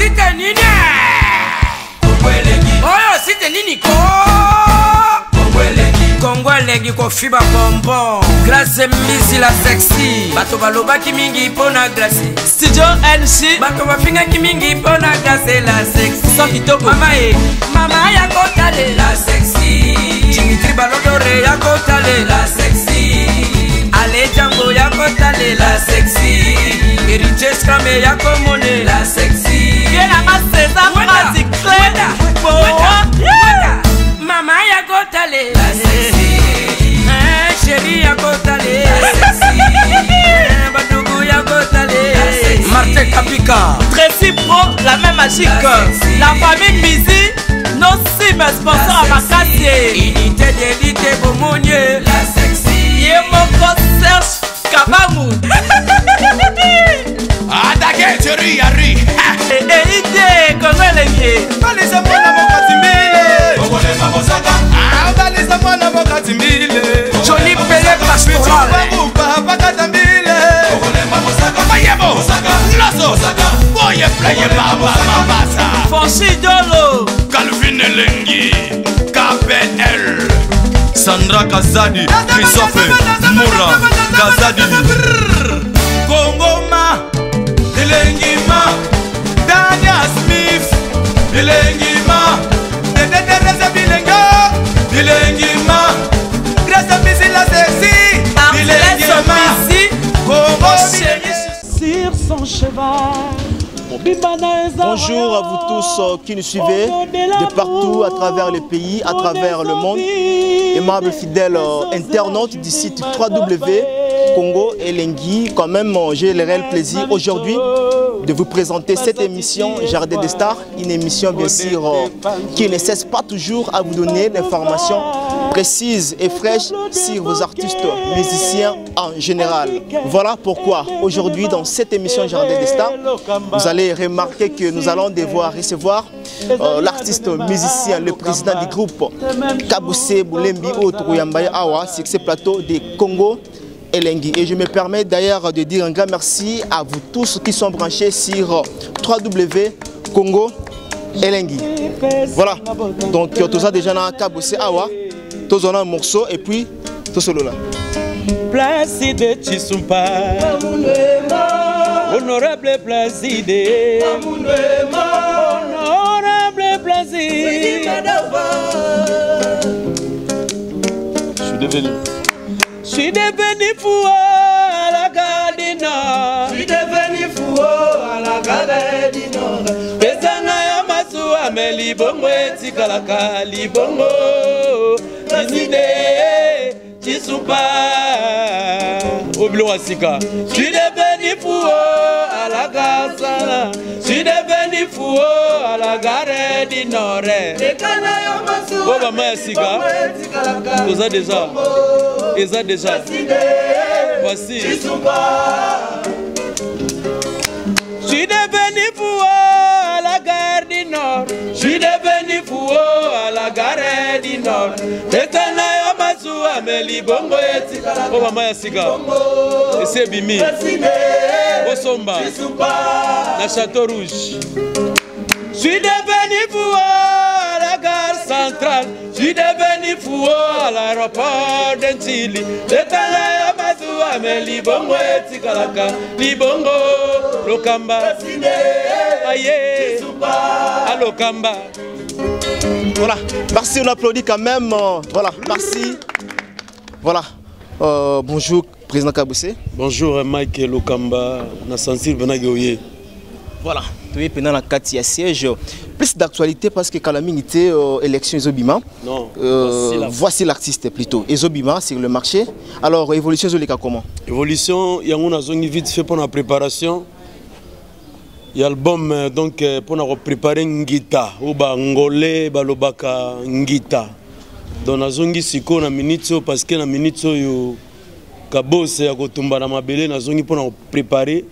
site nini? Oyo site nini ko? Kongolegi ko fiba bonbon. Grâce misi la sexy. Bato baloba ki mingi pona grâce. Studio NC. Bato bafinga ki mingi pona grâce la sexy. Sans kitoko. Mama ya kotale la sexy. Dimitri Balodore ya kotale la sexy. Ale Django ya kotale la sexy. Héritier Scramé ya komone la sexy. Viens à César Magic Mama ya kotale la sexy. Chérie ya kotale la sexy. Batougou ya kotale la sexy. Martin Kapika Tracy Pro, la même magique. La famille Mizi, nos cimes sponsors à Makassie. Unité d'élite Bomonier la sexy. Yemoko Serge Kabamu. Attaquez, chérie, Harry. Idée, Kongolegi. Balisa mwana mokatimile. Kongole mamosaka. Balisa mwana mokatimile. Johnny Pelé Pastoral. Bakatamile. Kongole mamosaka. Mayebo. Lazo. Boye playe baba mabasa. Fonchi Dolo. Calvin Elengi. KPL. Sandra Kazadi. Christophe Moura. Kazadi. Kongoma. Elengima. Dania Smith. Elengima. Teresa Bilenga. Elengima. Grâce Misi la sexy. Elengima. Congo Sur son cheval. Bonjour à vous tous qui nous suivez de partout à travers le pays, à travers le monde. Aimables fidèles internautes du site www.congo Elengi. Quand même, j'ai le réel plaisir aujourd'hui de vous présenter cette émission Jardin des Stars. Une émission bien sûr qui ne cesse pas toujours à vous donner l'information précise et fraîche sur vos artistes musiciens en général. Voilà pourquoi aujourd'hui dans cette émission Jardin des Stars, vous allez remarquer que nous allons devoir recevoir l'artiste musicien, le président du groupe Kaboussé Boulembi Otouyambaye Awa sur ce plateau de Congo Elengi. Et je me permets d'ailleurs de dire un grand merci à vous tous qui sont branchés sur www.congo Elengi. Voilà, donc tout ça déjà dans Kaboussé Awa, tous on a un morceau et puis tout solo là. Placide Chisumpa, honorable Placide, honorable Placide. Je suis devenu fou à la gare du Nord. Je suis devenu fou à la gare du Nord. Pesana ya masu ameli bongo etikalaka libongo. Placide Chisumpa. Obilo Asika. Je suis devenu fou à la gare. Je suis devenu fou à la gare du Nord. Boba Maya Sika. Tout ça déjà. Et ça déjà. Voici. Je suis devenu fou à la gare du Nord. Je suis devenu fou à la gare du Nord. Tetana Yamasu Ameli Bongo Etikala. Oh Mama Yasika. Et c'est Bimi. Osomba. La Château Rouge. Je suis devenu fou à la gare centrale. Je suis devenu fou à l'aéroport d'Entili. Tetana Yamasu Ameli Bongo Etikalaka. Libongo Lokamba. Aye. Alokamba. Voilà, merci, on applaudit quand même. Voilà, merci. Voilà, bonjour président Kaboussé. Bonjour Mike Lokamba, Nassansir Benagoye. Voilà, tu es pendant la 4e siège. Plus d'actualité parce que Kalaming était élection Ezobima. Non, voici l'artiste plutôt. Ezobima sur le marché. Alors, évolution Zolika comment? Évolution, il y a un vite fait pour la préparation. Il y a l'album donc pour nous préparer Ngita ou Ngolé balobaka Ngita. Donc nazongi siko na minute parce que na minute yo kabose ya kotumba na mabele nazongi pour nous préparer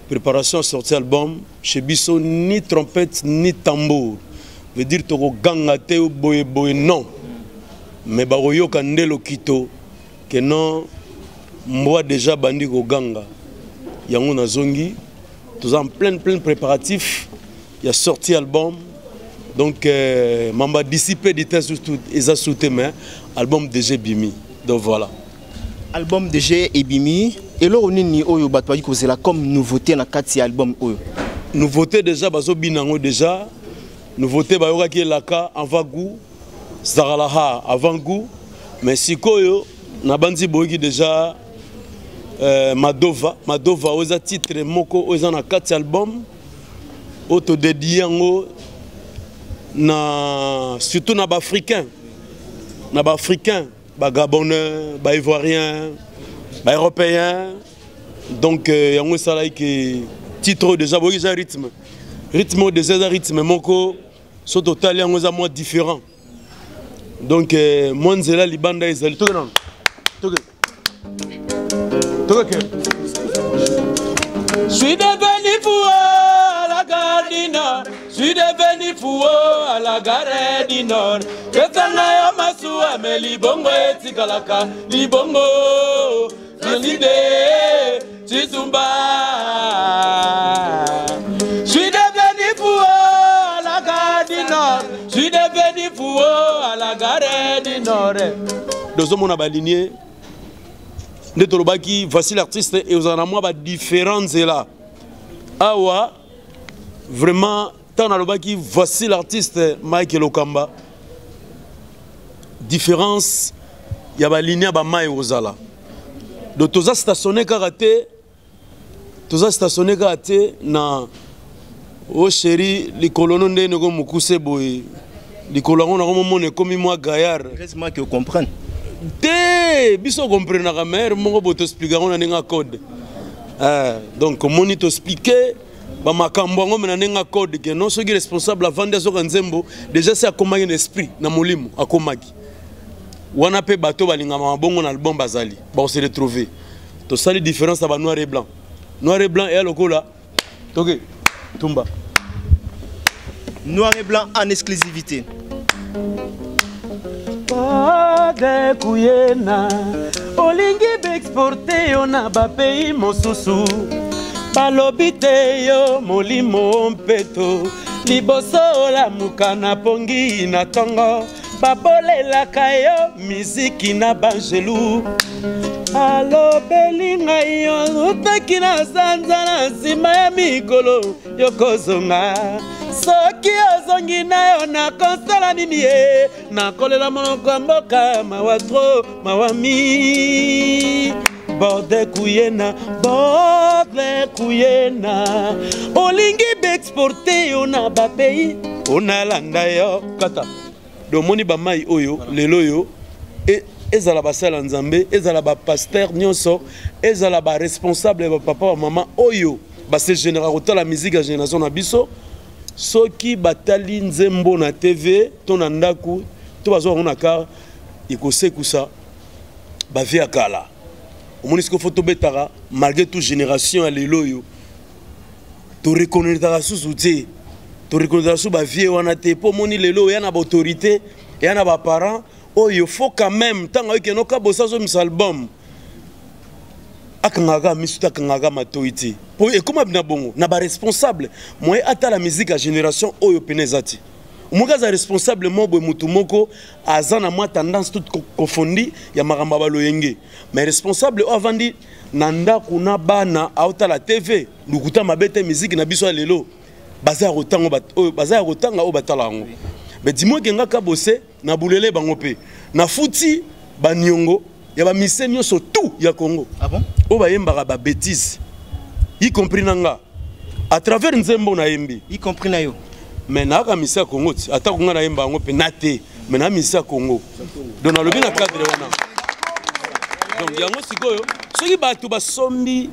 préparation sortir album chez biso ni trompette ni tambour. Veut dire to ganga te ou boye boye non. Mais ba yoka ndelo kito que non moi déjà bandi ko ganga. Yango nazongi. Nous sommes en plein préparatif il y a sorti album. Donc, m'a dissipé des tests et a sauté, mais album DG Bimi. Donc voilà. Album DG et Bimi. Et là, on est oyo batwa ko c'est la comme nouveauté na 4 album oyo. Nouveauté déjà bazo binango déjà. Nouveauté bayoka ki laka avant goût, Zaralaha avant goût. Mais sikoyo na bandi boyi déjà Madova oza titre moko oza na 4 album. Auto dédié yango na surtout na ba africain. Na ba africain, ba gabonais, ba ivoirien, ba européen. Donc yango sala ki titre déjà boyi za rythme. Rythme déjà rythme moko so total yango za moins différent. Donc moi nzela libanda ezali to non. Je suis devenu fou à la gare du Nord. Je suis devenu fou à la gare du Nord. Ketana ya masua me libongo etikalaka libongo Yolide Chizumba. Je suis devenu fou à la gare du Nord. Je suis devenu fou à la gare du Nord. Dans ce monde à baligné. Voici l'artiste et vous en avez moi différentes là. Awa vraiment tant dans le qui voici l'artiste Michael Okamba. Différence il y a ba ligne ba mai ozala. Donc toza stationné karaté na o chéri les colonnes ndene ko mukuse boy. Les colonnes na ko comme moi gaillard. Laisse-moi que vous compreniez. Te biso comprendre la mère mon robot expliquer on a un code donc comment il t'expliquer ba makambo ngo mena nenga code que non ceux qui responsable avant des autres nzembo déjà c'est comment un esprit na molimo akomaki wana pe bato balinga mabongo na album bazali ba on se retrouver to sali différence ba noir et blanc et lokola OK tumba noir et blanc en exclusivité. Pade kuyena olingi bexporte yo na ba pays mosusu balobi te yo molimo mpeto liboso la mukana pongi na tongo babolelaka yo miziki na banjelu alobeli ngai yo utaki na sanza na nsima ya mikolo yokozonga soki ozongi na yo na konsala nini ye nakolela monoko ya mboka mawa tro mawa mi borde kuyena olingi beexporte yo na bapeyi onalanda yo kata domoni bamai oyo lelo yo ezala basala nzambe ezala bapaster nyonso ezala baresponsable ya papa wa mama oyo base général kotala musique ya génération na biso soki batali nzembo na TV to na ndaku to bazwa na kar ikosekusa bavie akala omonisiko photo betara malgré toute génération ya lelo yo to reconnaître susu te to reconnaître su bavie wana te po moni lelo ya na ba autorité ya na ba parents oyo faut quand même tanga ke no ka bosa zo mis album akangaka misuta akangaka matoiti po e comme bina bongo na ba responsable moi ata la musique à génération oyo penezati Mouka za responsable mobo mutu moko azana moi tendance tout confondi ya maramba baloyenge mais responsable avandi nanda kuna bana auta la TV lukuta mabete musique na biso lelo baza rotango baza rotanga o batala ngo mais dis-moi kenga ka bossé na bulele bango pe na futi banyongo ya ba misenyo so tout ya Congo. Ah bon? O ba yembaka ba bêtises y compris nanga à travers nzembo na yembi y compris na yo. Mais na ka misa Congo ata ko ngana yemba ngo pe naté mais na misa Congo donc na lobi na cadre wana donc yango sikoyo soki batu ba sombi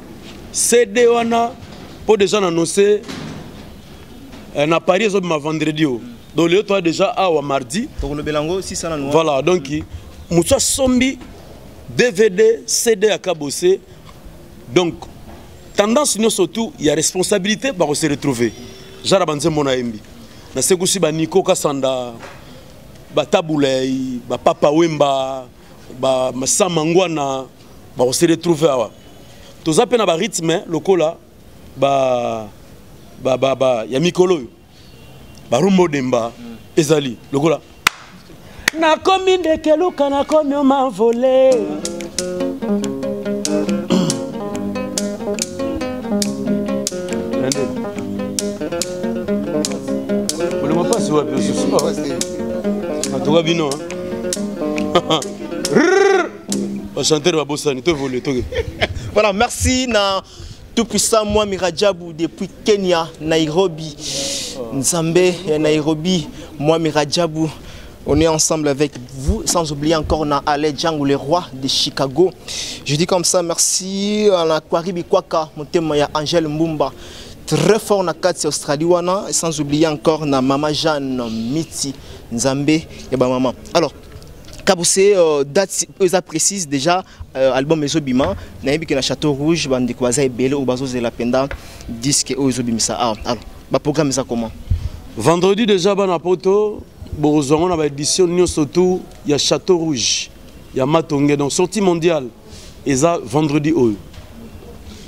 CD wana pour déjà annoncer na Paris zo ma vendredi donc le toi déjà à mardi pour le belango 600 noir. Voilà donc musa sombi DVD CD à kabosé donc tendance nous surtout il y a responsabilité pour se retrouver jara banze mona yembi na sekusi ba Nico Kasanda ba Tabulei ba Papa Wemba ba Masamangwana ba se retrouver awa toza pe na ba rythme lokola ba ya mikolo barumba odemba ezali lokola nakomi ndekeluka nakomi omavole olema pasi wapi osusu atoka bino bachanteur babosani tovole toke. Voilà, merci na tout puissant moi Miradjabou depuis Kenya, Nairobi. Nzambe et Nairobi, moi Miradjabou. On est ensemble avec vous, sans oublier encore na Ale Django, le roi de Chicago. Je dis comme ça, merci à la Kwaribi Kwaka, mon témoin ya Angèle Mbumba. Très fort na Katsi Australie wana, et sans oublier encore na Mama Jeanne Miti Nzambe et ba maman. Alors, Kaboussé, date précise déjà, album Ezobima, Naïbi qui na Château Rouge, bande Kwaza et Belé, ou Bazo de la Penda, disque Ezobimisa. Alors, le programme ça comment? Vendredi déjà, ban poto, on a édition Nyon surtout, il y a Château Rouge, il y a Matongé, donc sortie mondiale, et ça vendredi.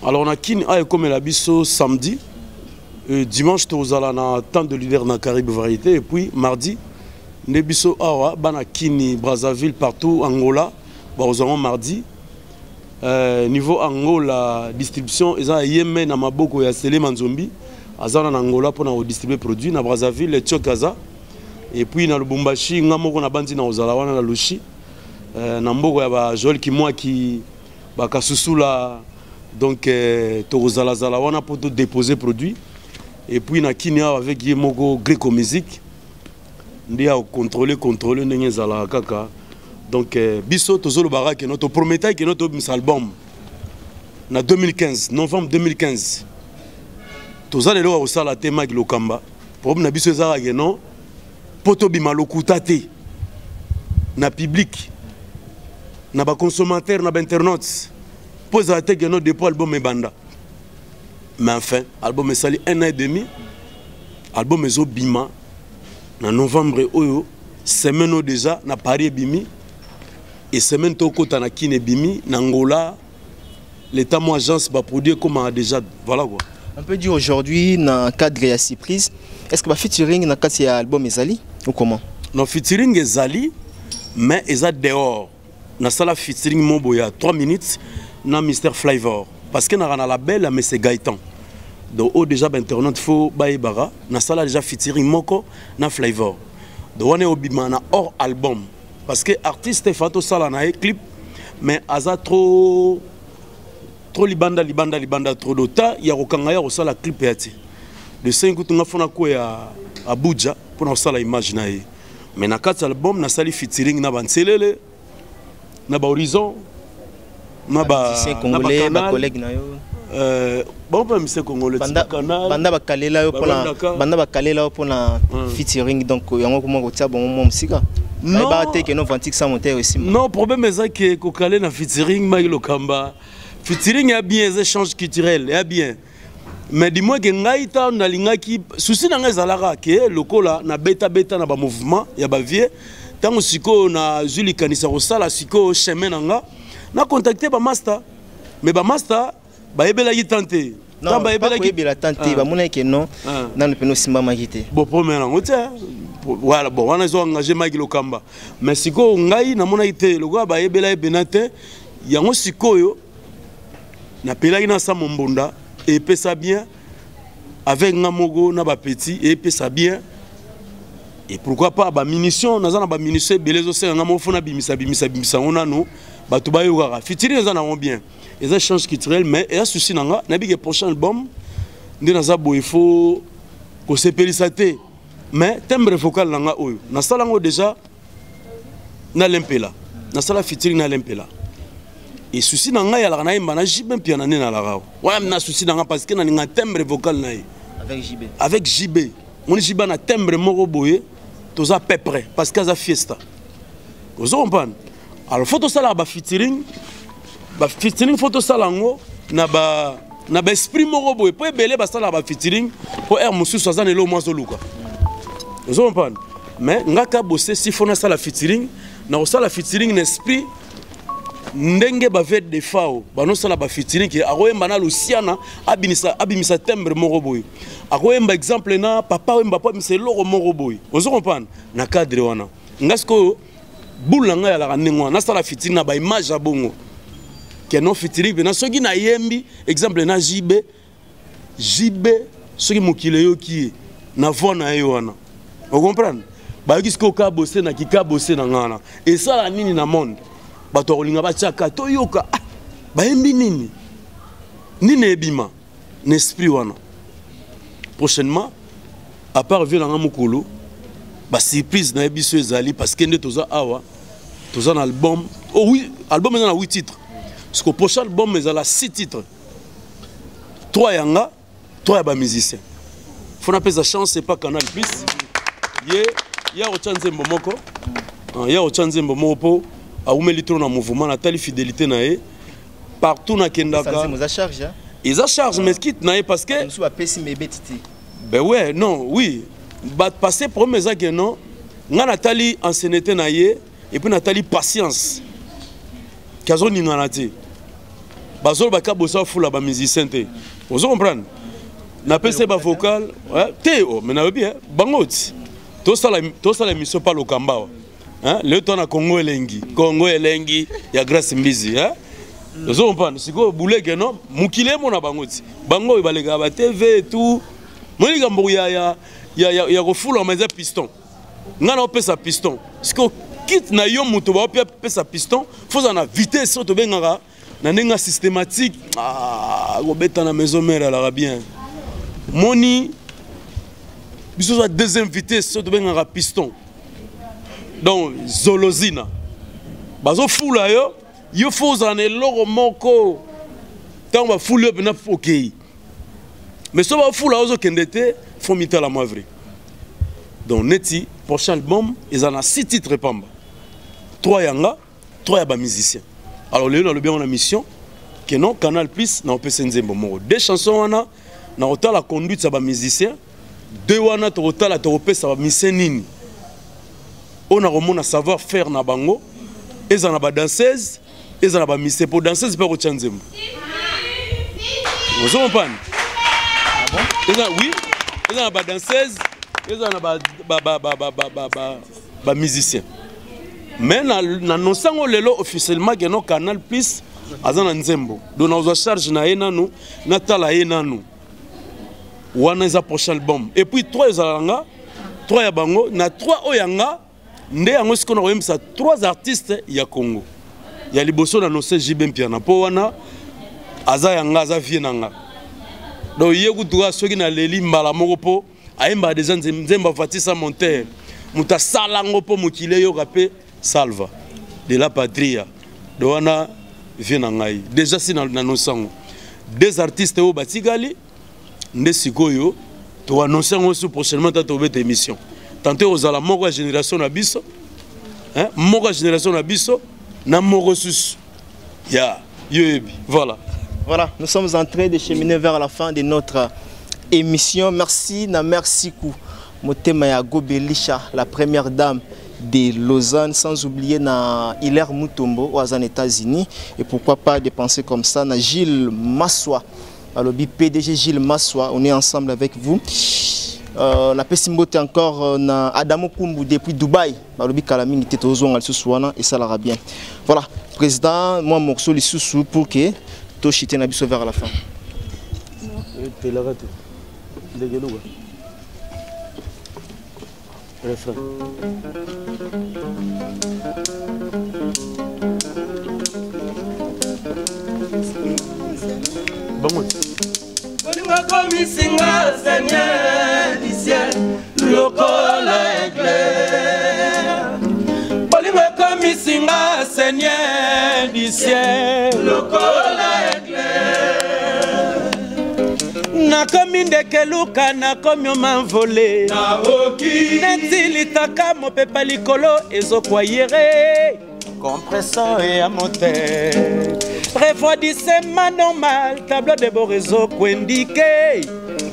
Alors on a Kin A comme la biso samedi, dimanche, on a temps de leader dans Caraïbes Variété, et puis mardi, Nebiso Awa, Banakini, Brazzaville, partout, Angola, Barzon mardi. Niveau Angola, distribution, ils ont Yémen, Namaboko et Asselé Manzombi. Azan en Angola pour distribuer produits, na Brazzaville, les Tchokaza. Et puis dans le Bumbashi, Namoko na bandi na Ozalawana na Lushi. Namoko ya Joël Kimwa qui Bakasussula, donc Torozala Zalawana pour déposer produits. Et puis na Kinia avec Yemoko Greco Music. Ndi a contrôler ndenge zala kaka. Donc biso tozolo baraka notre prometteur que notre album na 2015 novembre 2015 tozale lo au sala tema ki lokamba problème na biso ezala ke non poto bima lokuta te na public na ba consommateur na ba internautes posa te que notre dépôt album ebanda mais enfin album esali 1 an et demi album ezobima en novembre, semaine déjà, na Paris bimi et semaine toko na Kine bimi, na Angola, l'état moi agence va produire comme déjà voilà quoi. On peut dire aujourd'hui dans cadre de la surprise, est-ce que va featuring dans cadre de l'album Ezali ou comment? Non featuring Ezali, mais Eza dehors. Na sala featuring Moboya 3 minutes na Mr Flavor parce que na label mais c'est Gaëtan. Donc déjà internet faut baïbara na sala déjà featuring moko na Flavor. Donc on est au bima na hors album parce que artiste fato sala na clip mais aza trop libanda trop dota ya kokanga ya sala clip yati. De 5 kutu nga fona ko ya Abuja pour na sala image na ye. Mais na 4 album na sali featuring na Banselele na ba Horizon na ba congolais ba collègue na yo. Bon pas monsieur congolais canal banda bakalela yo pona featuring donc yango comment kotia bon mo musika non ba te que non vantique sans monter aussi non problème est que kokale na featuring mai lokamba featuring ya bien les échanges culturels ya bien mais dis-moi que ngai ta na lingaki souci na ngai zalaka ke lokola na beta na ba mouvement ya ba vie tango siko na Julie Kanisa osala siko chemin nanga na contacter ba master mais ba master ba ebela yi tenter non ba ebela tenter ba mona ke non dans le peno simba magité bon premier nango te voilà bon on a engagé Mike Lokamba mais siko ngai na mona ite lokwa ba ebela ebenate yango sikoyo na pelaki na sa mombonda et pesa bien avec ngamogo na ba petit et pesa bien et pourquoi pas ba munition na za ba munition belezo se ngamo fona bimisa on no ba to ba yokara fitiri za na bien et ça change culturel mais et souci nanga na bi que prochain album ndi na za bo il faut ko sepelisaté mais timbre vocal nanga oyo na sala ngo déjà na lempela na sala fitiri na lempela et souci nanga ya la na imba na JB pia na na la rawo ouais na souci nanga parce que na ninga timbre vocal na avec JB mon JB na timbre moko boye toza peu près parce que za fiesta vous comprenez alors faut to sala ba featuring photo salango na ba esprit moko boye po ebele ba sala ba featuring po air mususu azana lo mwazo luka vous comprenez mais ngaka bosse si fona sala featuring na osala featuring na esprit ndenge bavait des fao banosala bafitini ki akoyemba na lusiana abimisa timbre moko boye akoyemba exemple na papa wemba po abimisa eloko moko boye ozo comprendre na cadre wana ngasko bula nga yalaka ndenge wana nasala fitini na baimage ya bongo ke non fitini mpe na soki nayembi exemple na jibe soki mokili eyoki ye na voi na ye wana ocomprendre bayoki soki oka bose na kika bose na ngana esala nini na monde bato akolinga batiaka toyoka bayembi nini ebima na esprit wana prochainement à part vie nanga mokolo basurprise na yebiso ezali parce que nde toza awa toza na album oh oui album eza na 8 titres parce que prochain album ezala 6 titres 3 yanga 3 ya bamusicien faut napesa chance c'est pas Canal Plus ya otya nzembo moko ya otya nzembo moko po aumeli trop na mouvement na tali fidélité na ye partout na kendaka ils a charge mais quitte na ye parce que ben ouais non oui ba passer premier ça que non nga natali ancienneté na ye et puis natali patience kazo ningana te bazolo baka bosa fula ba musicien te vous comprendre na pese ba vocal te oh mais na bien bangoti to sala mission pas le kamba hein le temps na Congo elengi ya Grace Mbizi hein vous comprendre siko boule que non mukile mona bangoti bango balega ba TV et tout moni gambo ya refula mais piston nga na pesa piston siko quitte na yo muto ba pesa piston faut en vitesse to bengaka na nenga systématique gobeta na maison mère la bien moni biso za deuxième vitesse to bengaka piston donc zolozina bazo fula yo faut en eloko moko tant ba fula yo na okay mais so ba fula ozo kendete faut mita la moi vrai donc neti prochain album ils en a 6 titres pamba 3 yanga 3 ya ba musicien alors le bien on a mission que non Canal Plus na opesa nzembo moko 2 chansons wana na otala conduite ya ba musicien 2 wana to otala to opesa ba musicien nini on a remona savoir faire na bango ezana ba danseuse ezana ba musicien pour danseuse pas ko tchanzembo vous comprenez oui ezana ba danseuse ezana ba musicien mais na nonsango lelo officiellement que no Canal Plus azana nzembo donc na oza charge na ye nanu na tala ye nanu wana eza prochain album et puis 3 ezalanga 3 ya bango na 3 oyanga nde yango siko na koyembisa 3 artistes ya Congo ya liboso na nose jibe mpiana po wana aza yanga aza vie nanga donc ye kutuka soki na leli mbala moko po ayemba déjà nzemba vatisa monter muta salango po mukile yo rapé salva de la patria do wana vie nangai déjà si na nosango des artistes au batigali nde sikoyo to annoncer aussi prochainement ta obeta émission tantôt aux ala moko génération na biso hein moko génération na biso na moko sus ya yebi voilà nous sommes en train de cheminer vers la fin de notre émission. Merci na merci kou motema ya Gobelisha la première dame de Lausanne, sans oublier na Hilaire Mutombo aux États-Unis et pourquoi pas de penser comme ça na Gilles Massoua. Alors PDG Gilles Massoua, on est ensemble avec vous. La Pessimbote encore na Adamo Kumbu depuis Dubaï. Alors Kalamingi Tetozon al Sousouana et ça l'ira bien. Voilà, président, moi morceau les sous pour que to chité na biso vers la fin. Refrain. Bon. Komisinga Seigneur du ciel, lokola éclair. Polima komisinga Seigneur du ciel, lokola éclair. Na komi ndeke luka na komi omanvole. Na oki. Netilitaka mopepa likolo ezokwa compresseur et à moteur. Refroidissement normal, tableau de bord réseau indiqué.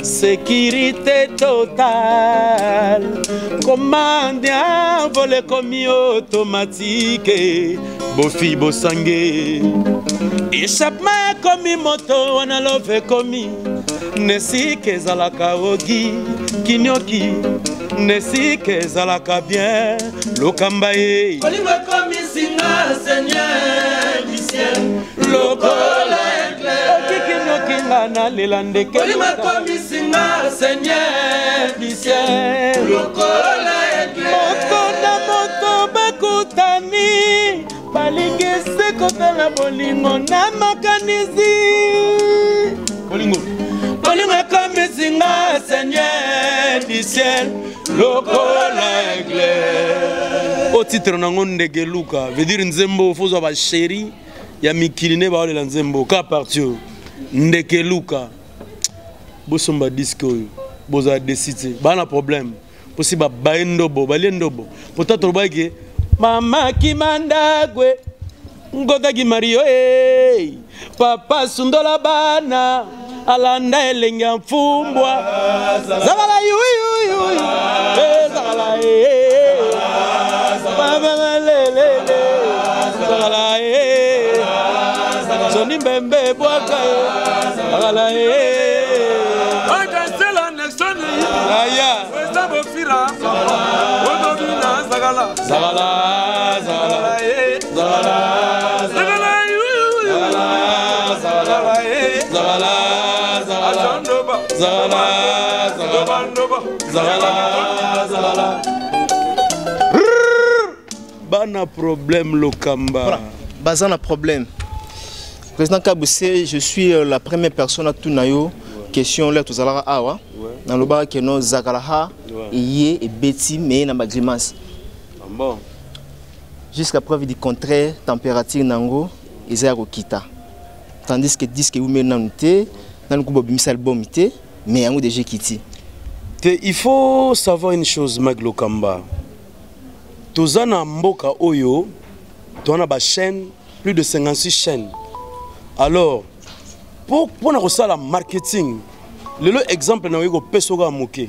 Sécurité totale. Commande en volet commis automatique. bofi bosange échappement komi moto wana love komi nesike ezalaka ogi kinyoki nesike ezalaka bien lokamba ye kolingo komi singa seigneur du ciel lokola éclair okikinyoki nga nalela ndeke kolingo komi singa seigneur du ciel lokola éclair moto na moto bakutani balingese kotala bolingo na makanisi bolingo komisinga seigneur du ciel lokola éclair au titre nango ndege luka veut dire nzembo fozwa ba chéri ya mikili ne baolela nzembo ka partir ndeke luka bosomba disque oyo boza décider bana problème possible baendobo balendobo peut-être robaike mama kimandagwe ngoga gimario papa sundola bana alanda elenge mfumbwa zabala yuyu zabala baba lele zabala zoni mbembe bwaka zabala Cancela nexon aya Westabo fira Odobina zagala zabala bana problème lokamba voilà. Bazana problème. Président Kaboussé, je suis la première personne à tout nayo question là tout awa dans le bar que nos zakalaha et beti mais na bagrimas. Bon. Jusqu'à preuve du contraire, température nango ezako kita. Tandis que disque ou menanté dans le groupe bimisa album té mais yango déjà kiti. Il faut savoir une chose Maglo Kamba. Tozana mboka oyo, tona ba chaîne, plus de 56 chaînes. Alors, pour la marketing, le exemple na yego pesoga moke.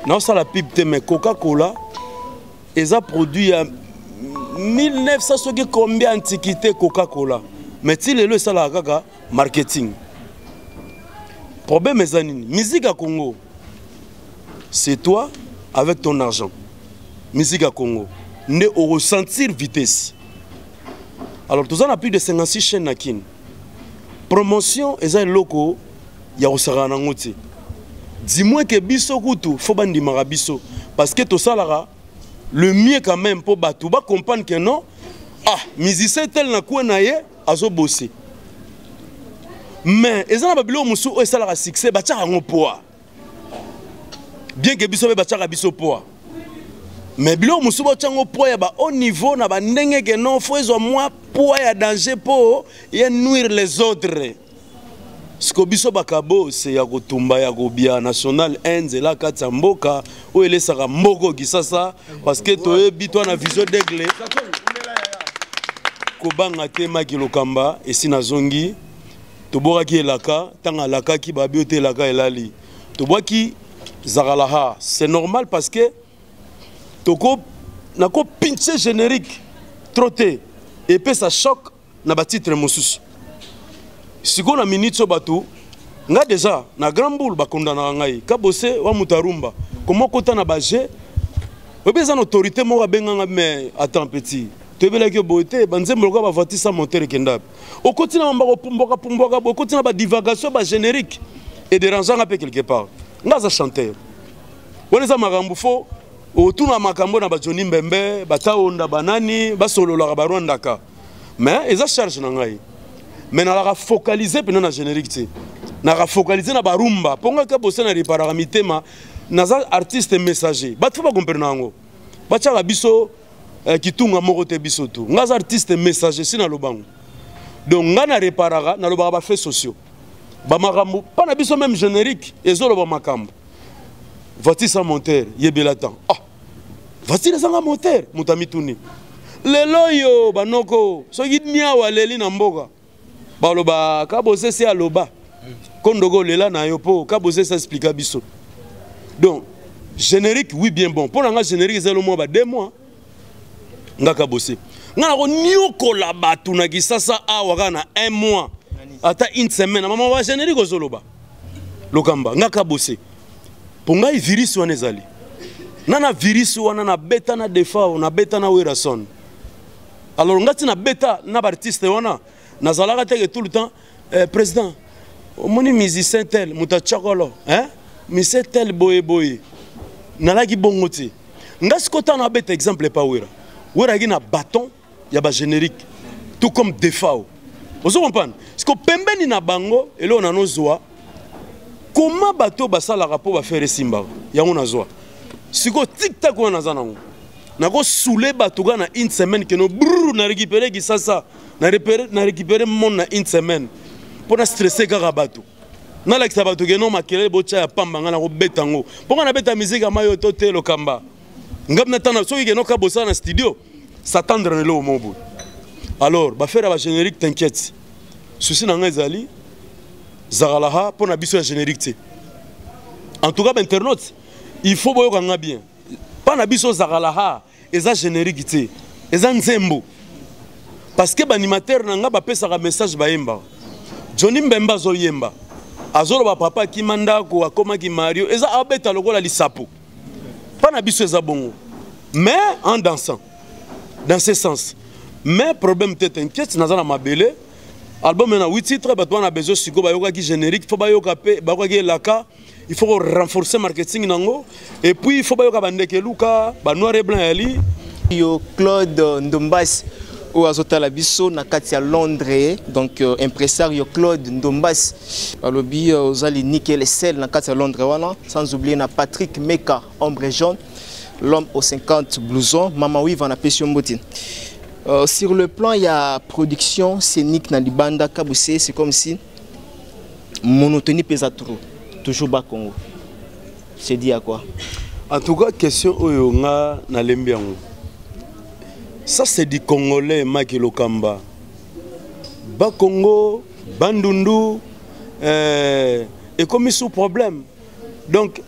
Na ça la pub te mais Coca-Cola ils a produit à 1900 combien antiquité Coca-Cola. Mais si le ça la gaga marketing. Problème est anini. Musique à Congo. C'est toi avec ton argent. Musique à Congo. Ne au ressentir vitesse. Alors tout ça a plus de 56 chaînes na kin. Promotion est un loco ya osara ngoti. Dis-moi que biso kutu faut bandi marabiso parce que tout ça là le mieux quand même pour batou ba comprendre que non musicien tel na ko na ye azo bosser. Mais ezana babilo musu o sala ka succès ba tcha ngo poa. Bien que biso be ba tcha biso poa. Mais bilo musu ba tcha ngo poa ya ba au niveau na ba ndenge que non faut ezo moi poa ya danger pour y nuire les autres. Ce que biso bakabo c'est ya kotumba ya kobia national enze la kata mboka o ele saka mboko kisasa parce que toyebi toi na vision d'aigle kobanga te maki lokamba esi na zongi tobokaki elaka tanga laka ki babi te elaka elali tobwaki zakalaha c'est normal parce que toko nako pinche générique troté et puis ça choque na ba titre mosusu siko na minute so bato nga déjà na grand boule bakondana ngai kabose wa mutarumba comment kota na baje obeza na autorité mo benga mais attends petit tebela ke boité banzembo ko ba vatisa monter kendab o continue mamba ko pumboka bo continue ba divagation ba générique et dérangeant un peu quelque part nga za chanteur wona za makambo fo o tuna makambo na ba Johnny Mbembe bataonda banani ba solola ba Rwanda ka mais eza charge na ngai. Mais on a focalisé pendant la générique. On a focalisé na barumba. Ponga ka bosse na réparamité ma naza artiste messager. Ba faut pas comprendre ngo. Ba tcha biso kitunga moko te biso tu. Ngaza artiste messager sina lobango. Donc ngana réparara na lobaka ba fait sociaux. Ba makambo pas na biso même générique ezolo ba makambo. Voici sa monteur yebelatan. Ah. Voici les sanga monteur mutamituni. Lelo yo banoko so yidnia waleli na mboka. Baloba kabose c'est aloba kondogo lela na yo po kabose ça explique biso donc générique oui bien bon pour nga générique c'est le mois ba 2 mois nga kabose ngana ko niokola batu na kisasa awa kana 1 mois ata une semaine mama wa générique ozoloba lokamba ngaka bossé pour ngai virus wana ezali nana virus wana na beta na defa na beta na werason alors ngati na beta na artiste wana nazalaka teke tout le temps président moni musicien tel muta chakolo hein musicien tel boye nalaki bongo ti ngasi kota na beta exemple pa wera gi na bâton ya ba générique tout comme defao ozo comprendre parce que pembeni na bango elo na nozwa comment bato basala rapport ba faire simba yango nazwa siko tiktak wana zanango nako soule bato na une semaine que no brrr na récupérer qui ça na récupérer mon na une semaine pour na stresser kaka bato na la kisa bato que no makele bocha ya pamba ngana ko betango pour na beta musique amayo to te lokamba ngam na tana so que no ka bossa na studio s'attendre le mobo alors ba faire ba générique t'inquiète souci na ngazali zaralaha pour na biso ya générique en tout cas internaute il faut boyo kanga bien pas na biso zaralaha eza générique te eza nzembo parce que l'animateur n'a pas fait un message baimba Johnny Mbemba zo yemba azolo ba papa ki manda ko akoma ki Mario eza abeta lokola lisapo pas na biso eza bongo mais en dansant dans ce sens mais problème tête inquiète nazana mabele album na 8 titres ba toi na besoin siko ba yoka ki générique faut ba yoka pe ba ko ki laka il faut renforcer marketing nango et puis il faut ba yoka bandeke luka ba noir et blanc ali yo Claude Ndombas ou azotala biso na kati ya Londres donc impresario Claude Ndombas alobi ozali nickel sel na kati ya Londres wana sans oublier na Patrick Meka ombre jaune l'homme aux 50 blousons mama wiva na pesio mbotine. Sur le plan il y a production scénique na libanda kabuse c'est comme si monotonie pesa trop toujours bas Congo c'est dit à quoi en tout cas question oyo nga na lembiango ça c'est du Congolais Maki Lokamba ba Congo bandundu et comme sous problème donc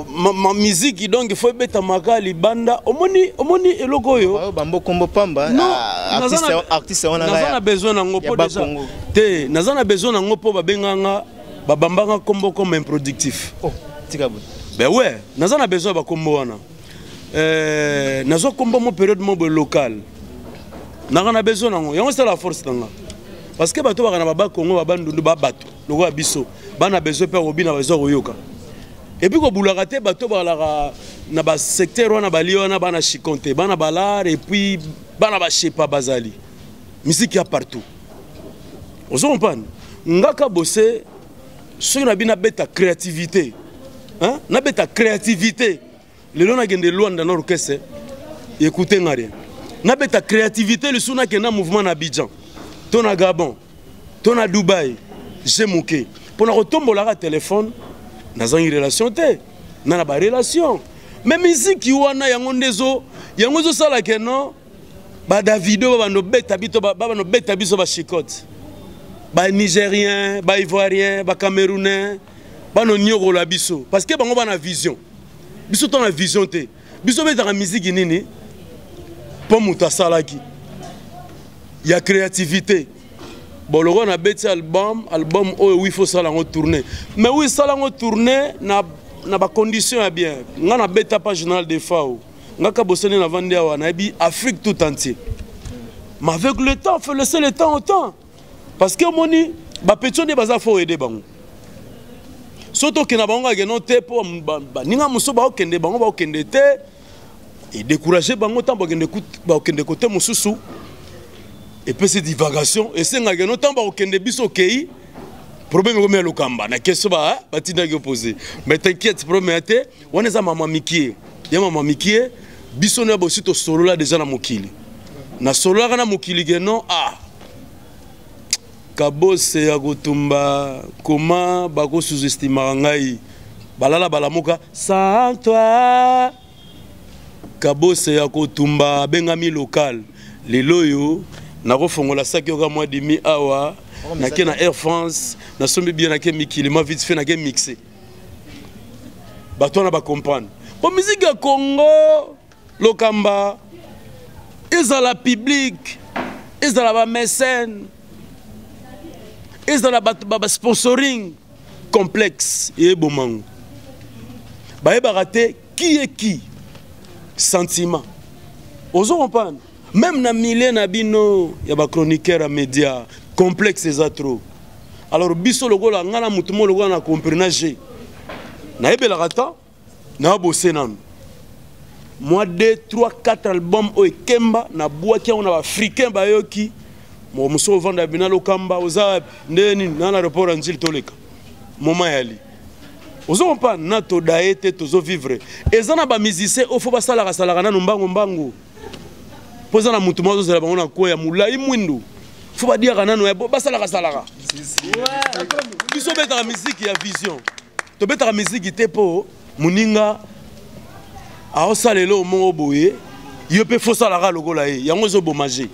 ma musique donc il faut mettre makali banda omoni eloko yo bambo kombo pamba artiste wana nazana besoin nango po déjà te nazana besoin nango po babenganga babambanga kombo comme improductif oh tika bon ben ouais nazana besoin ba kombo wana nazo kombo mo période mo local nakana besoin nango yango c'est la force nanga parce que bato bakana baba Congo babandundu ba bato loko biso bana besoin pe obina besoin koyoka et puis ko bulaka te bato balaka na ba secteur wana bali wana bana chikonte bana balar et puis bana ba chepa bazali musique ya partout ozo comprendre ngaka bosser sur na bina beta créativité hein na beta créativité le long agende Luanda na orchestre écoutez ngare na beta créativité le suna ke na mouvement na Abidjan to na Gabon to na Dubaï jemuke pour na retombola ka téléphone dans une relation te na ba relation mais musique wana yango ndezo sala ke non ba Davido ba no beta bito ba no beta biso ba chicote ba nigérien ba ivoirien ba camerounais ba no nyoko la biso parce que bango ba na vision biso ton la vision te biso beta la musique nini pour muta salaki il y a créativité bon le on a bêté album oh oui faut ça la tourner mais oui ça la tourner na ba condition ya bien nga na bêta pas journal de fao nga ka bosene na vendre wana bi Afrique tout entier mais avec le temps faut laisser le temps au temps parce que moni ba petio de baza faut aider bango surtout que na bango ga no te po ninga muso ba okende bango ba okende te et décourager bango tant ba okende côté mususu et puis c'est divagation et c'est nga no tant ba okende biso kei problème ko me lokamba na question ba batinda ki poser mais t'inquiète problème te on est à maman mikie ya maman mikie biso na bo sito solo là déjà na mokili na solo là na mokili ke non kabose ya kotumba comment bako sous-estimer ngai balala balamuka sans toi kabose ya kotumba bengami local leloyo nako fongola saki oka mois demi awa na Air France na sombi bien na ke mikili ma vite fait na ke mixer bato na ba comprendre pour musique ya Congo lokamba ezala public, ezala ba mécène, ezala ba sponsoring complexe et bomango. Ba raté qui est qui? Sentiment. Ozo comprendre. Même na milieu na bino ya ba chroniqueur à média complexe eza trop. Alors biso logola ngana mutumo logola na comprenage. Na ebela rata na bossé nan. Moi 2, 3, 4 albums au Kemba na boaki on a africain ba yoki. Mo muso vanda binalo kamba oza ndeni na aéroport anjil toleka. Moma yali. Ozo pas na to daete tozo vivre. Ezana ba musicien o fo ba sala kasala na mbango mbango. Poza na mutu mozo zela bango na ko ya mulai mwindu. Fo ba dia kana no ba sala kasala. Biso beta la musique ya vision. To beta la musique te po muninga a osalelo mo boye. Yo pe fo sala ka lokola e. Yango zo bomager.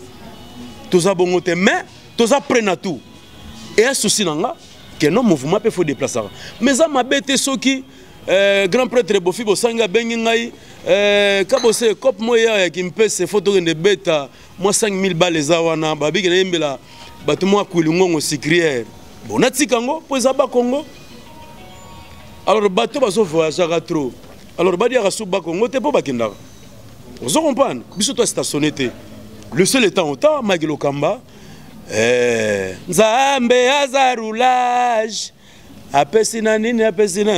Toza bongo te mais toza prena tout. Et un souci nanga que non mouvement peut faut déplacer. Mais ça m'a bête soki grand prêtre Bofi Bosanga bengi ngai kabose cop moya qui me pèse photo de bêta moi 5000 balles za wana babi na yembela batu moi kulingongo sicrière bon atikango po za ba Congo alors bato bazo voyager trop alors badi ya su ba Congo te po bakindaka vous comprenez biso to stationné te le seul étant autant Magilo Kamba Nzambe azarulage apesina nini apesina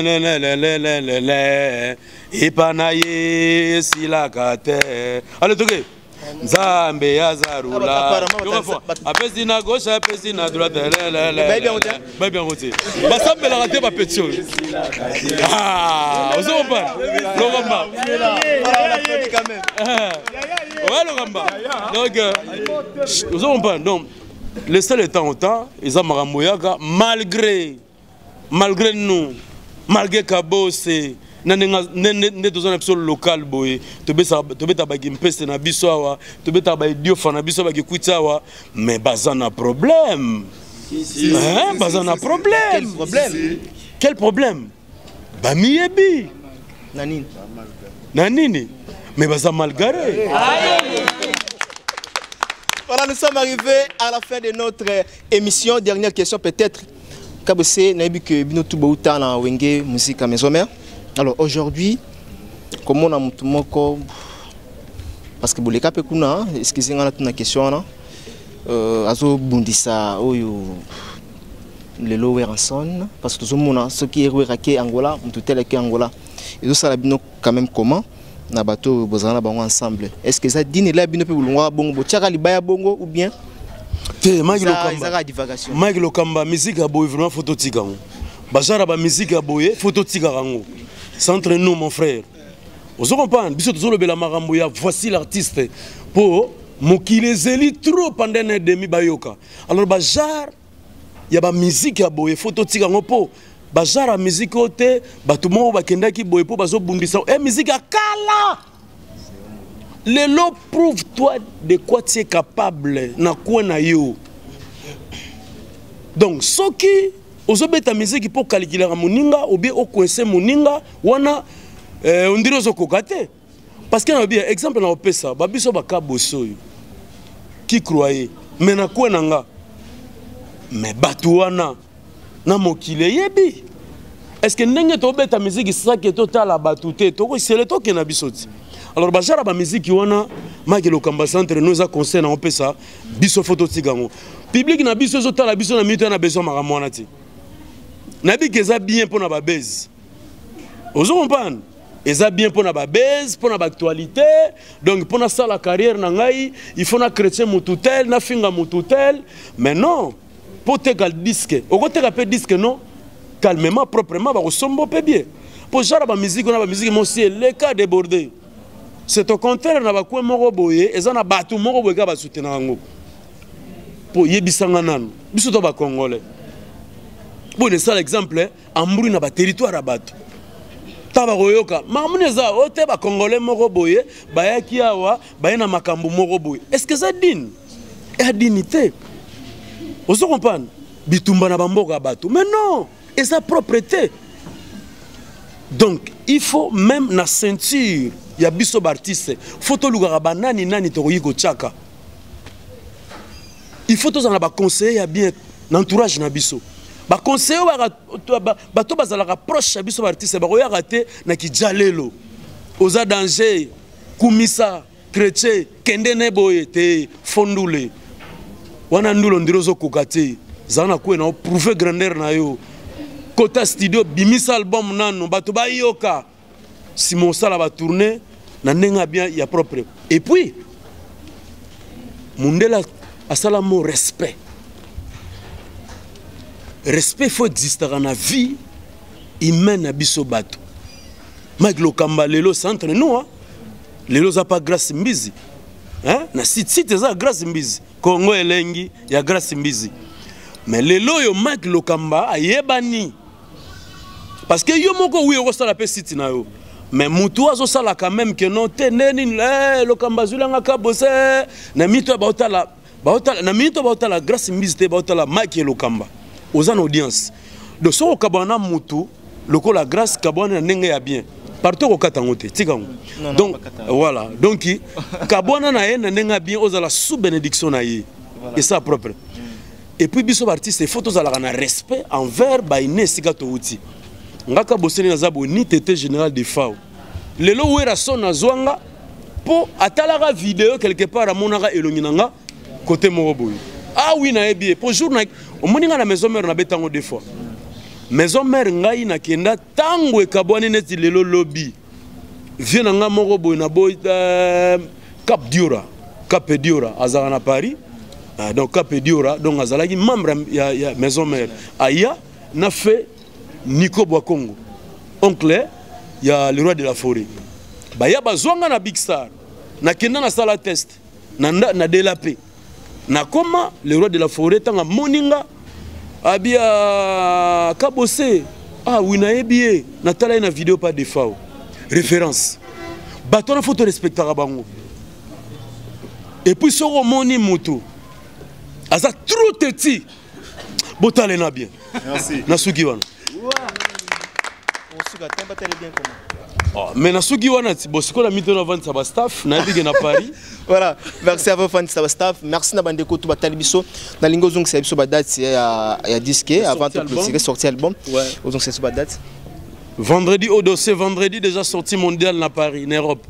ipanaye silakate allez toke Nzambe azarulage apesina gauche apesina droite ba bien roté ba sambela raté ba pétion ah vous comprenez Logamba ouais Logamba donc vous comprenez donc le seul étant autant, ils ont maramoyaga malgré nous, malgré Kabose, ne tous un absolu local boy, tu beta bagi mpese na bisoawa, tu beta bagi diofa na bisoa bagi kuitawa, mais bazana problème. Hein, bazana problème. Quel problème? Quel problème? Ba miyebi. Nanini. Mais bazana malgaré. Voilà, nous sommes arrivés à la fin de notre émission. Dernière question peut-être. Kabose, Naïbi que Binotou Bouta na Wenge musique à maison mère. Alors aujourd'hui, comment on a moko parce que vous les capez kuna, excusez-moi la question là. Azo bundisa oyo le lower ensemble parce que tout le monde ce qui est reraké Angola, tout tel que Angola. Et tout ça la bino quand même comment? Na bato bozana bango ensemble. Est-ce que ça dîner là bino pe bulunga bongo tiaka libaya bongo ou bien te Magilo Kamba. Ça divagation. Magilo Kamba musique a boy vraiment photo tigango. Bajara ba musique a boy photo tigango. C'est entre nous mon frère. Vous comprenez biso tozolo bela marambo ya voici l'artiste pour mokile zeli trop pendant un demi bayoka. Alors bajar ya ba musique a boy photo tigango po Bajara musique ote batumo bakenda ki boye po bazo bundisa musique akala lelo prouve toi de quoi tu es capable na quoi na yo donc soki ozobeta musique pour calculer moninga ou bien okoinse moninga wana on dirait ozokokate parce que na bien exemple na opesa babiso bakaboso qui croyait mais na quoi nanga mais batu wana na mokile yebi est-ce que ndenge to beta musique ça que total la batute to ko c'est le to que na bisoti alors bajara ba musique wana Magilo Kamba centre nous a conseil na opesa biso photo tigango public na biso zo tala biso na minute na besoin maramwana ti na bi keza bien pour na ba base ozo comprendre eza bien pour na ba base pour na ba actualité donc pour na ça la carrière na ngai il faut na chrétien mututel na finga mututel mais non pour te gal disque au côté rapper disque non calmement proprement ba resombo pe bien pour genre ba musique on a ba musique mon ciel les cas débordés c'est au contraire na ba ko moko boye ezana batu moko boye ka ba soutenir ngo pour yebisanga nanu biso to ba congolais bon c'est l'exemple amburi na ba territoire batu taba koyoka mamuneza ote ba congolais moko boye ba yaki awa ba na makambu moko boye est-ce que ça digne et dignité vous comprenez bitumba na bamboka bato mais non et sa propreté donc il faut même na ceinture ya biso bartiste faut tolukaka banani nani tokoki kotiaka il faut tozala baconseiller ya bien na entourage na biso baconseiller bato bazalaka proche ya biso baartiste bakoyaka te na kijalelo oza danger kumisa chrétien kende ne boye te fondule wana ndulo ndiro ozokoka te zala na kue na oprouve grandeur na yo kota studio bimisa album nano bato bayoka si mosala batourne na ndenge bien ya propre et puis mundela asala mo respect respect faut exister dans la vie humaine na biso bato Mike Lokamba lelo centre nous hein lelo za pas grâce mbizi hein na site za grâce mbizi Congo elengi ya grâce mbizi mais lelo yo Mike Lokamba ayebani parce que yo moko oui ko sala pe site na yo mais mutu azo sala quand même que non teneni Lokamba zulanga ka bosse na mito baotala na mito baotala grâce mbizi te baotala Mike Lokamba aux audience de ce au kabana mutu lokola grâce kabana ndenge ya bien partout au katangote tikango donc voilà donc kabana na ye ndenge bien aux la sous bénédiction na ye et ça propre et puis biso artiste il faut tous ala na respect envers baine sikato uti ngaka boseni na zabo ni tete général de FAO lelo wera son azwanga po atalaka vidéo quelque part à monaka elonginanga côté moroboy ah oui na ebie pour jour na omoninga na maison mère na betango deux fois maison mère ngai na kenda tango ekabwani neti lelo lobby vient nga moko boy na boy Cap Diora azala na Paris donc Cap Diora donc azalaki membre ya maison mère aya na fait Nico Boakongo oncle ya le roi de la forêt baya bazwanga na Big Star na kenda na sala test na delapé na koma le roi de la forêt tanga moninga abia kabose ah oui na ebie na tala na vidéo pas de FAO référence bato na photo respectera bango et puis soro moni moto aza trop petit botale na bien merci na suki wana oh, mais na suki wana bosiko na mito na vente sa staff na bige na Paris. Voilà, merci à vous fans de staff, merci na bandeko to batali biso na lingo zong c'est biso ba date ya disque avant de sortir album. Ouais. Ozong c'est ba date. Vendredi au dossier vendredi déjà sorti mondial na Paris, en Europe.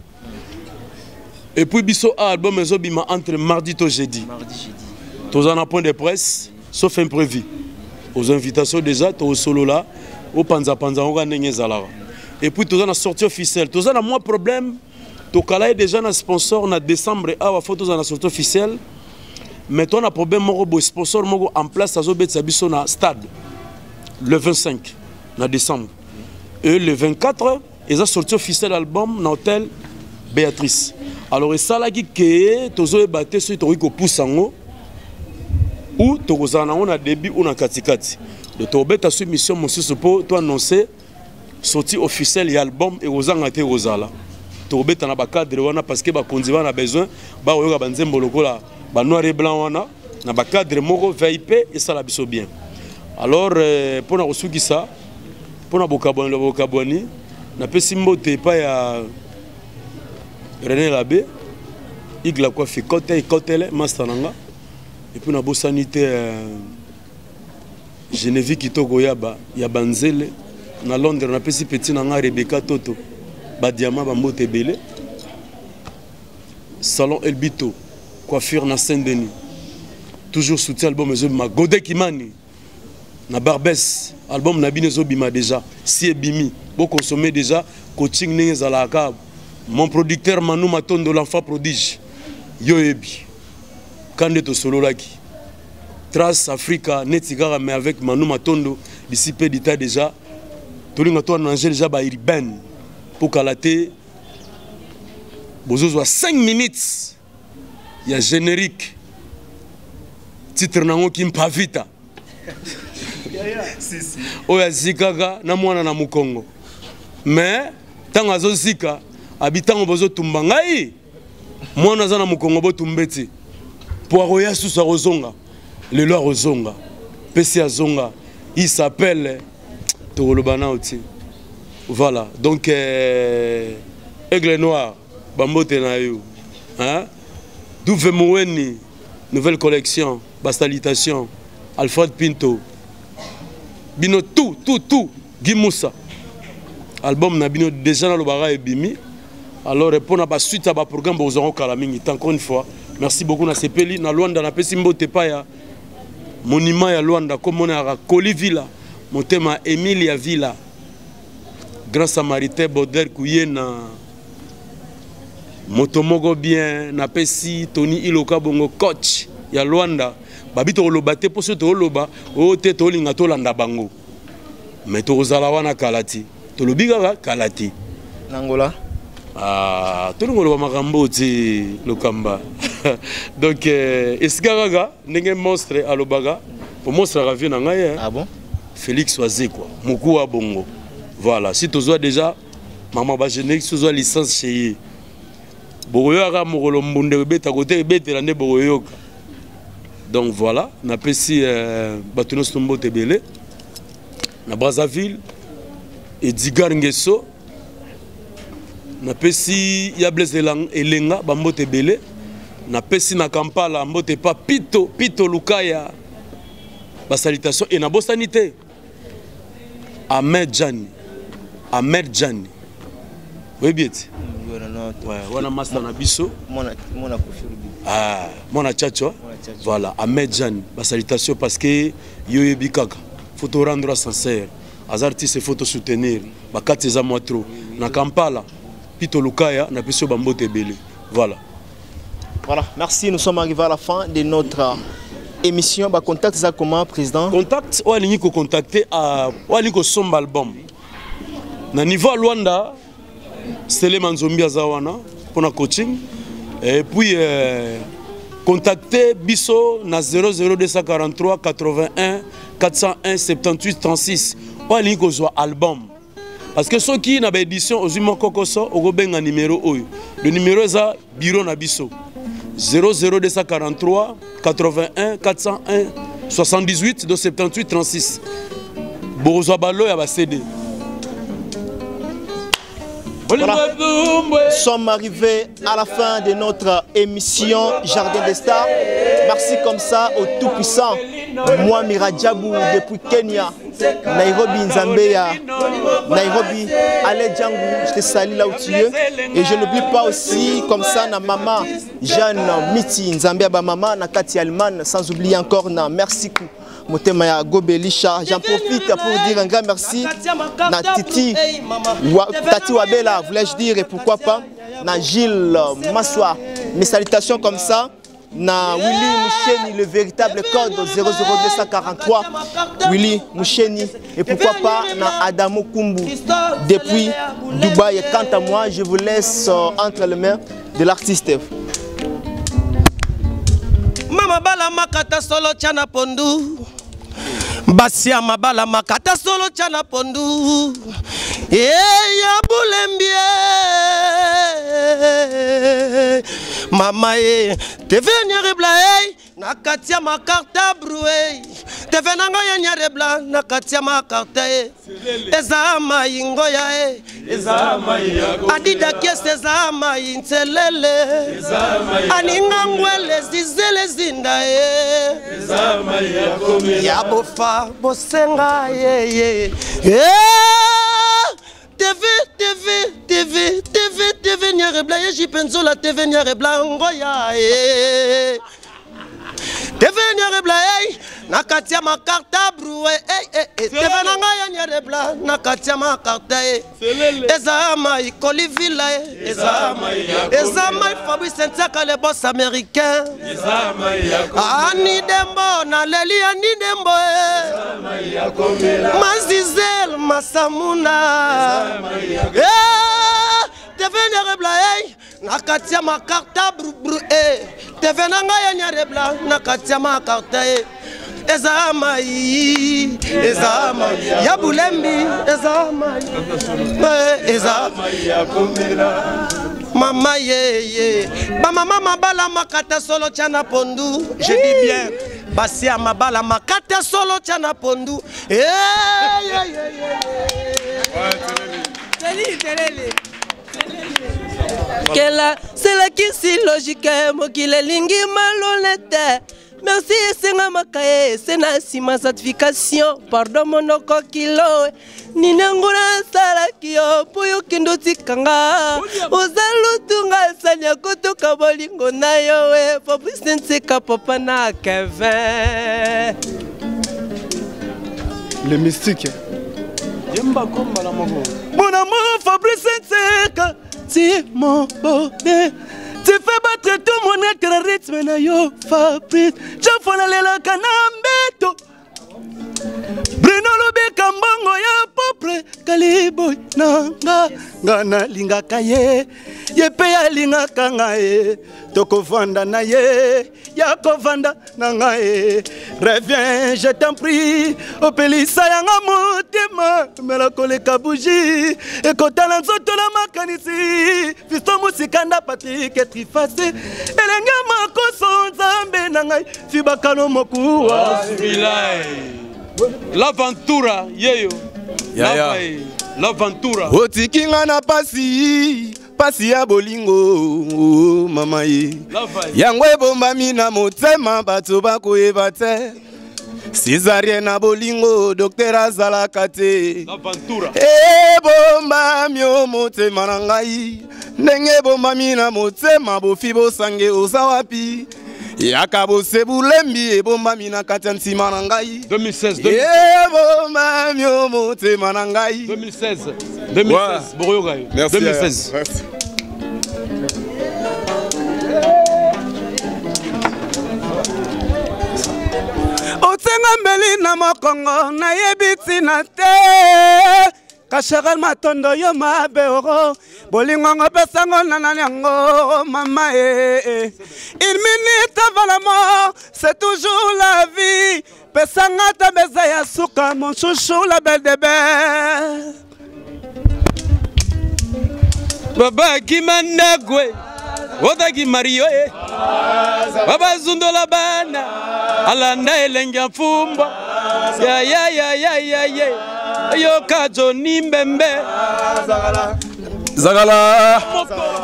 Et puis biso album ezobima entre mardi to jeudi. Mardi jeudi. Tous en point de presse sauf imprévu. Aux invitations déjà to au solo là, au panza on ga ndenge zalara. Et puis tous en sortie officielle. Tous en moins problème. Tokala est déjà un sponsor en décembre et à photos en sortie officielle. Mais on a problème mon sponsor en place à Zobet Sabiso na stade le 25 en décembre. Et le 24 ils ont sorti officiel album dans l'hôtel Béatrice. Alors ça là qui que tozo batté sur Toriko Poussango ou Tokozana on a début ou na katikati. De Tobeta sur mission mon pour toi annoncer sortie officielle et album et aux angate Rosala. Tobeta na ba cadre wana parce que ba kondiva na besoin ba oyoka banzembo lokola ba noir et blanc wana na ba cadre moko VIP et ça la biso bien. Alors pour na kosuki ça pour na bokaboni na pesi mbote pa ya René Labé igla kwa fi côté master nanga et puis na bo sanité Geneviève Kitoko yaba ya banzele na Londres na pesi petit nanga Rebecca Toto ba diamant ba mbote belé salon Elbito coiffure na Saint-Denis toujours soutien album ma Godé Kimani na Barbès album na binezo bima déjà si ebimi bo consommer déjà coaching ne zalaka mon producteur Manu Matondo l'enfant prodige yo ebi kande to solo laki Trace Africa netigara mais avec Manu Matondo d'ici peu d'état déjà tolinga to nanger déjà ba urbaine pour calater bozozo 5 minutes il y a générique titre nango kimpa vita si oya zikaga na mwana na mukongo mais tanga zo zika habitango bozo tumba ngai mwana za na mukongo bo tumbeti pour roya sous rozonga le loi rozonga pesi azonga il s'appelle Tolobana oti. Voilà, donc Aigle Noir, Bambote Nayo. Hein? Douve Moueni, nouvelle collection, Bastalitation, Alfred Pinto. Bino tout, Guy Moussa. Album na bino déjà dans le bara et bimi. Alors répondre à la suite à la programme aux Oran Kalamingi. Encore une fois, merci beaucoup na Sepeli, na Luanda na Pesimbo Tepaya. Monument ya Luanda comme on a Koli Villa, mon thème Emilia Villa. Grand Samaritain Baudelaire Kouyena. Motomogo bien na Pesi Tony Iloka Bongo coach ya Luanda. Babito olobate pour ce toloba o te tolinga tolanda bango. Mais tozala wana kalati. Tolobiga kalati. Nangola. Ah, tout le monde va m'arrambouti le kamba. Donc, Esgaraga, n'est monstre à l'obaga. Pour monstre à ravir n'angaye. Ah bon? Félix Oazé quoi. Moukou à bongo. Voilà. Si tu as déjà, maman va générer si tu as licence chez Boroyoka, Morolombunde, Beta côté, Beta l'année Boroyoka. Donc voilà. Na pesi Batunos Tombo Tebele. Na Brazzaville. Et Digar Ngeso. Na pesi ya Blaise Elenga Bambote Bele. Na pesi na Kampala Mbote pa Pito Lukaya. Basalitation et na bosanité. Ahmed Djani. Oui bien. Ouais, wana master na biso. Mona Kofirubi. Ah, mona Tchatcho. Voilà, Ahmed Djani. Basalitation parce que yo bikaka. Faut te rendre sincère. Les artistes, il faut te soutenir. Bakati za trop. Na Kampala, Pito Lukaya, na Peso Bambote Bele. Voilà. Voilà, merci. Nous sommes arrivés à la fin de notre émission. Bah, contact ça comment, président? Contact, on a contacté à son album. Na niveau à Luanda, c'est les Manzombi Azawana pour le coaching. Et puis contacter Bisso na 00243 81 401 78 36. On a un album. Parce que ceux qui ont une édition aux humains Kokoso, on a un numéro. Le numéro est à bureau Nabiso 00243 81 401 78 78 36. Bourgeois Balo et CD. Voilà. Nous sommes arrivés à la fin de notre émission Jardin des Stars. Merci comme ça au Tout-Puissant. Moi, Miradjabou, depuis Kenya, Nairobi, Nzambia, Nairobi, Ale Djangou, je te salue là où tu es. Et je n'oublie pas aussi, comme ça, na maman Jeanne Miti, Nzambia, ba maman, na Kati Alman, sans oublier encore, na merci. Motema Gobelisha, j'en profite pour dire un grand merci na Titi Tati Wabela, voulais-je dire, et pourquoi pas na Gilles Massoua. Mes salutations comme ça na Willy Moucheni, le véritable code 00243 Willy Moucheni, et pourquoi pas na Adamo Kumbu depuis Dubaï. Et quant à moi, je vous laisse entre les mains de l'artiste. Mama bala makata solo chana pondu. Basia mabala makata solo chana pondu. Ya bulembie. Mama te venir blay nakatia makarta broué. Te venanga ya bla nakatia makarta ezama ingoya ezama yako adida kies ezama intelele aninga ngwele zizele zinda ezama yako ya bofa bosenga TV Nyarrebla j'y penso la TV Nyarrebla ngoya TV Nyarrebla nakatia makarta broué TV nanga ya Nyarrebla nakatia makarta ezama ikoli villa ezama Fabrice Ntaka le boss américain ani dembo na leli ani dembo Mazizel Masamuna TV Nyarrebla nakatia makarta bru TV nanga ya Nyarrebla nakatia makarta ezama ya bulembi ezama ya komela mama ba mama mabala makata solo chana pondu. Je dis bien basia mabala makata solo chana pondu. Telele Kela, c'est la qui si logique, mokile lingi malhonnête. Merci, c'est Namakae, c'est ma certification. Pardon, mon okokilo. Ninanguna Sarakio, Puyo Kinduti Kanga. Ozalutunga Sanya Koto Kabolingo Nayo, Fabrice Nseka Popana Kevin. Les mystiques. Mon amour, Fabrice Nseka, c'est mon bonheur. Tu fais battre tout mon être le rythme na yo Fabrice. Je fais la lela kanambeto. Bruno Lubeka mbongo ya popre kalibo nanga. Ngana linga kaye. Yepe ya linga kangaye. Toko vanda na ye. Yako vanda nanga ye. Reviens, je t'en prie. Opelisa yanga motema. Mela kole kabuji. Ekota na nzoto la makanisi. Fisto musikanda Patrick etrifase. Elenge makoso nzambe nangai. Fibakano mokuwa. L'aventura, yeyo. L'aventura. Otikinga na pasi. Pasi ya bolingo mama ye. Yango ebombami na motema bato bakoyeba te. Césarien na bolingo docteur azalaka te. L'aventura. Ebombami o motema na ngai. Ndenge ebombami na motema bofi bosange oza wapi. Yakabo sebulembi ebombami na kati ya nsima na ngai. 2016. Ebombami o motema na ngai. 2016. 2016. Boroyoga. Merci. 2016. Merci. Otenga mbeli na mokongo na yebiti na te. Kashagel matondo yo mabe oro. Bolingongo pesango nananyango mama Une minute avant la mort, c'est toujours la vie. Pesanga ta beza ya suka mon chouchou la belle de belle. Baba Kimanagwe. Otaki Mario Baba Zundola bana Alanda elenga fumba Ya Yo kajo nimbembe Zagala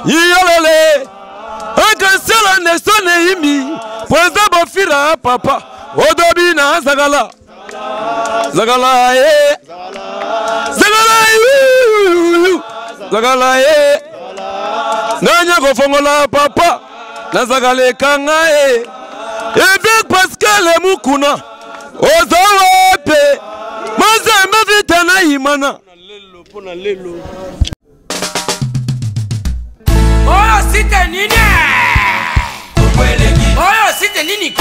Yolele Akasela nesone imi Pweza bofira papa Odobina Zagala Zagala Zagala Nanya kofongola papa Nazagale kanga Ebe Pascal Mukuna Ozawape Mazembe vitana imana Oh, site nini Oh, site nini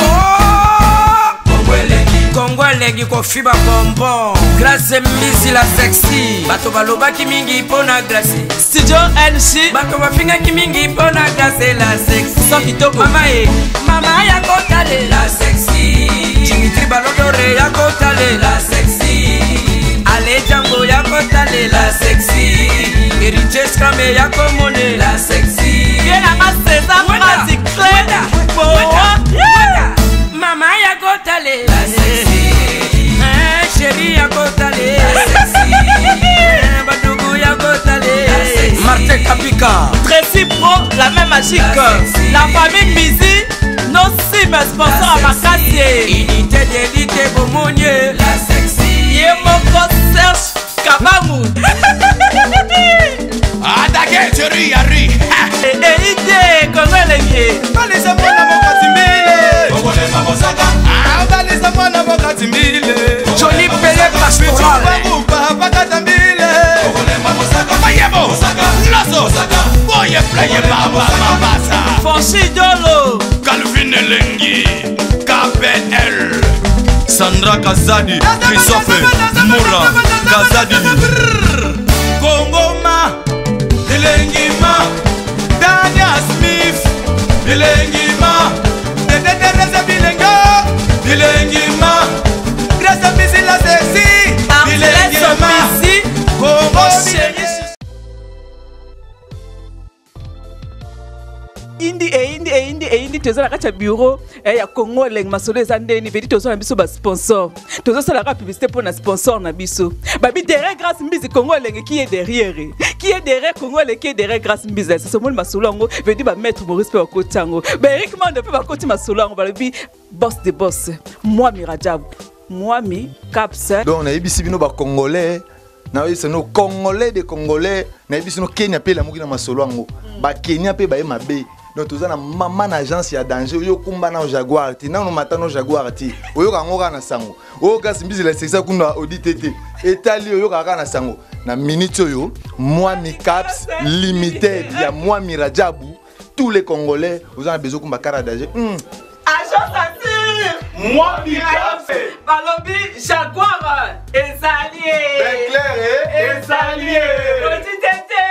Kongwelegi ko fiba bonbon Grâce misi la sexy Bato baloba ki mingi pona grâce Studio NC Bato bafinga ki mingi pona grâce la sexy So kitoko Mama ya kotale la sexy Dimitri Balodore ya kotale la sexy Ale Django ya kotale la sexy Eriches Krame ya komone la sexy Viena ma César Magic Mama ya kotale la sexy Chérie ya kotale la sexy Badougou ya kotale Martin Kapika Tracy Pro, la même magique. La famille Mizi, nos sim sponsors à Makassi. Unité d'élite Bomonier la sexy Yemoko Serge Kabamou. Adake chérie Yari Ide Kongolenge. Balisa mwana mokatimbile Okolema mosaka Balisa mwana mokatimbile Johnny Pelé Pastoral Bakatambile Okolema mosaka Mayebo Lasso Boye playe baba mabasa Fonchi Dolo. Calvin Elengi KPL Sandra Kazadi Christophe Moura Kazadi Kongoma Elengima Dania Smith Elengima Teresa Bilenga Elengima Grâce Misi la sexy Elengima Kongo Chérie. eyindi toza na kati ya bureau ya Congo leng masolo eza ndeni vedi toza na biso ba sponsor toza sala ka publicité pour na sponsor na biso babi derrière grâce mbizi Congo leng qui est derrière Congo leng qui est derrière grâce mbizi c'est ce monde masolo ngo vedi ba maître Maurice pe kotango ba Eric Mande pe ba koti masolo ngo babi boss de boss moi Mirajab moi mi caps donc na yebisi bino ba congolais na yebisi no congolais de congolais na yebisi no Kenya pe la moki na masolo ngo ba Kenya pe ba e mabe donc toza na mama na agence ya danger yo kumba na Jaguar ti na no matano Jaguar ti oyo ka ngoka na sango oyo ka simbizi la sexa kuna auditete etali oyo ka na sango na minute oyo moi mi caps limited ya moi Mirajabu tous les congolais vous avez besoin kumba kara danger agence assure moi mi caps balobi Jaguar ezali ezali petit tété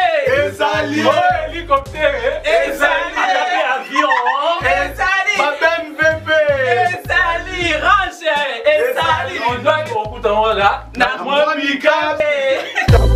ezali hélicoptère ezali avion ezali Babem VP ezali range ezali on doit écouter là na moi mi caps